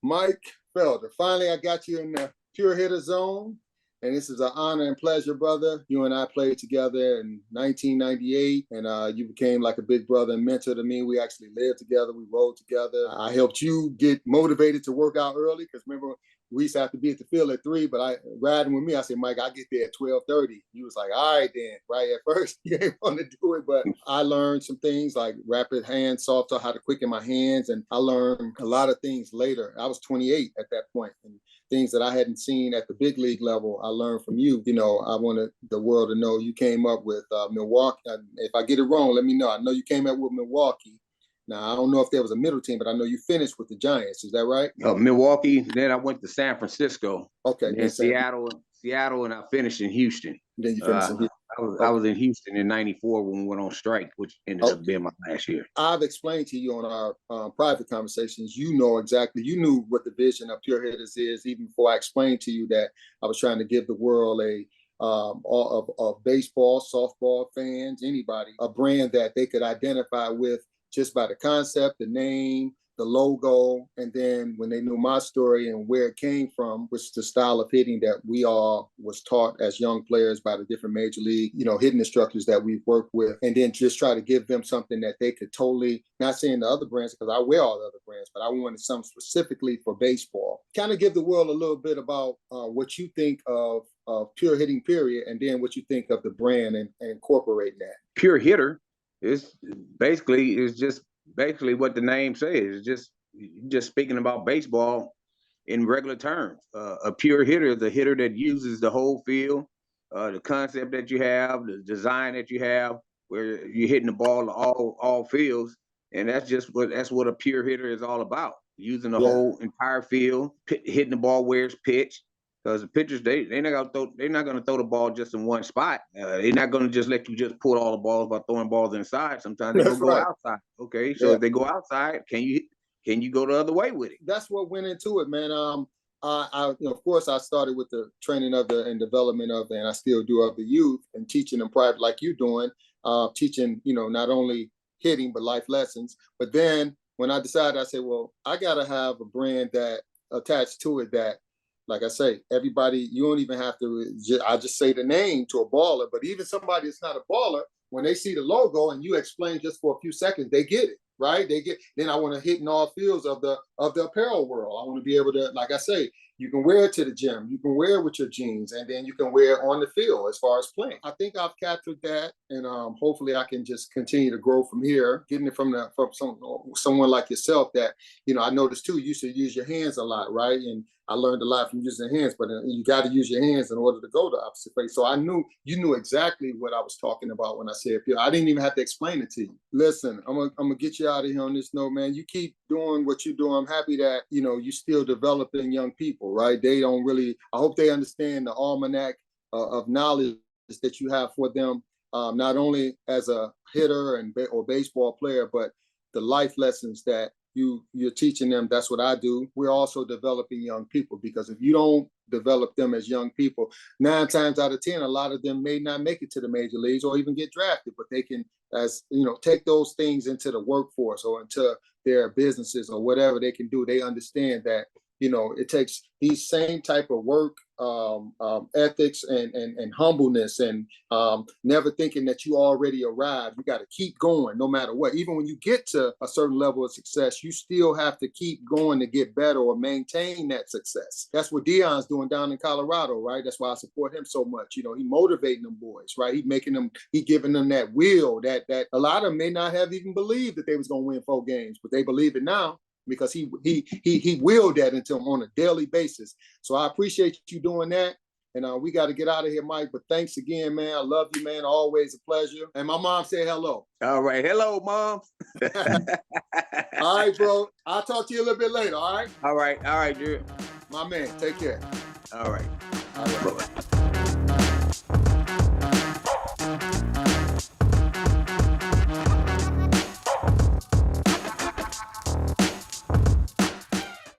Mike Felder. Finally, I got you in the pure hitter zone. And this is an honor and pleasure, brother. You and I played together in 1998, and you became like a big brother and mentor to me. We actually lived together. We rode together. I helped you get motivated to work out early because remember, we used to have to be at the field at 3, but riding with me, I said, Mike, I'll get there at 12:30. You was like, all right then, right? At first, you didn't want to do it, but I learned some things like rapid hand soft, how to quicken my hands, and I learned a lot of things later. I was 28 at that point, and things that I hadn't seen at the big league level, I learned from you. You know, I wanted the world to know you came up with Milwaukee. If I get it wrong, let me know. I know you came up with Milwaukee. Now, I don't know if there was a middle team, but I know you finished with the Giants. Is that right? Milwaukee. Then I went to San Francisco. Okay. And then Seattle, and I finished in Houston. Then you finished in Houston. I was in Houston in '94 when we went on strike, which ended up being my last year. I've explained to you on our private conversations, you knew what the vision of Pure Hitters is, even before I explained to you that I was trying to give the world of baseball, softball fans, anybody, a brand that they could identify with just by the concept, the name, the logo, and then when they knew my story and where it came from, which is the style of hitting that we all was taught as young players by the different major league, hitting instructors that we've worked with, and then just try to give them something that they could totally, not saying the other brands, because I wear all the other brands, but I wanted something specifically for baseball. Kind of give the world a little bit about what you think of Pure Hitting, period, and then what you think of the brand and incorporating that. Pure Hitter is basically what the name says. It's just speaking about baseball in regular terms. A pure hitter is a hitter that uses the whole field, the concept that you have, the design that you have, where you're hitting the ball to all fields, and that's what a pure hitter is all about. Using the whole entire field, hitting the ball where it's pitched. Because the pitchers, they're not gonna throw the ball just in one spot. They're not gonna just let you just pull all the balls by throwing balls inside. Sometimes they go outside. Okay, so if they go outside, can you go the other way with it? That's what went into it, man. Of course, I started with the training and development of, and I still do, of the youth and teaching them private, like you doing, teaching, not only hitting but life lessons. But then when I decided, I said, well, I gotta have a brand that attached to it that, like I say, everybody, you don't even have to, I just say the name to a baller, but even somebody that's not a baller, when they see the logo and you explain just for a few seconds, they get it, right? Then I want to hit in all fields of the apparel world. I want to be able to, like I say, you can wear it to the gym, you can wear it with your jeans, and then you can wear it on the field as far as playing. I think I've captured that, and hopefully I can just continue to grow from here, getting it from someone like yourself that, I noticed too, you used to use your hands a lot, right? And I learned a lot from using hands, but you got to use your hands in order to go the opposite way. So I knew you knew exactly what I was talking about when I said pure. I didn't even have to explain it to you. Listen, I'm gonna get you out of here on this note, man. You keep doing what you do. I'm happy that you still developing young people, right? They don't really. I hope they understand the almanac of knowledge that you have for them, not only as a hitter or baseball player, but the life lessons that you're teaching them. That's what I do. We're also developing young people, because if you don't develop them as young people, 9 times out of 10, a lot of them may not make it to the major leagues or even get drafted, but they can, take those things into the workforce or into their businesses or whatever they can do. They understand that, it takes these same type of work, ethics and humbleness, and never thinking that you already arrived. You got to keep going no matter what. Even when you get to a certain level of success, you still have to keep going to get better or maintain that success. That's what Dion's doing down in Colorado, right? That's why I support him so much. He motivating them boys, right? He giving them that will that a lot of them may not have even believed that they was going to win 4 games, but they believe it now, because he willed that into them on a daily basis. So I appreciate you doing that. And we got to get out of here, Mike. But thanks again, man. I love you, man. Always a pleasure. And my mom said hello. All right. Hello, Mom. All right, bro. I'll talk to you a little bit later, all right? All right. All right, Gerald. My man, take care. All right. All right. Bye-bye.